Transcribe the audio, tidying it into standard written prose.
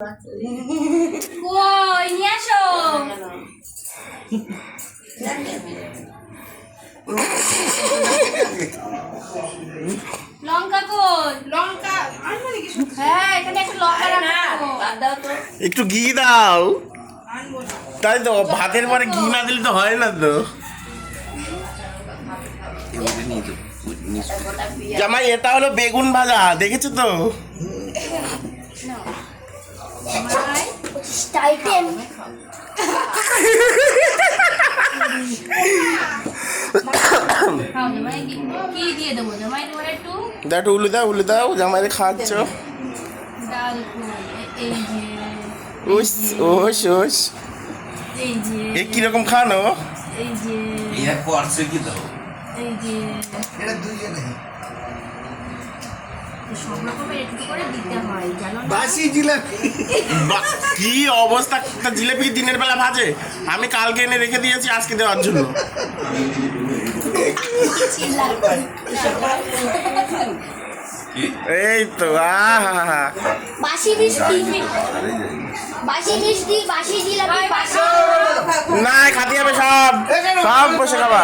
কই নিয়ে আসো লঙ্কা কই লঙ্কা আনবো নাকি? হ্যাঁ এখানে একটা লঙ্কা রাখো দাও তো একটু ঘি দাও। তাই তো ভাতের পরে ঘি না দিলে তো হয় না তো। জামাই এটা হলো বেগুন ভাজা, দেখেছো তো? কি দিয়ে দেবো জামাই তোমার একটু একটু উলু দাও জামাইরে খাওয়াচ্ছ। ডাল এই যে ওস ওস ওস এই যে এ কিরকম খানো? এই যে ইয়ার পরশে কি দাও এই যে এটা দুইজনে সব রকমের একটু করে দিতে হয় জানো না? বাসি জিলাপি কি অবস্থা! জিলেপি দিনের বেলা ভাজে, আমি কালকে এনে রেখে দিয়েছি আজকে দেওয়ার জন্য। এই তো আহা বাসি মিষ্টি বাসি মিষ্টি বাসি জিলাপি বাসি না খাতে হবে, সব সব বসে খাবা।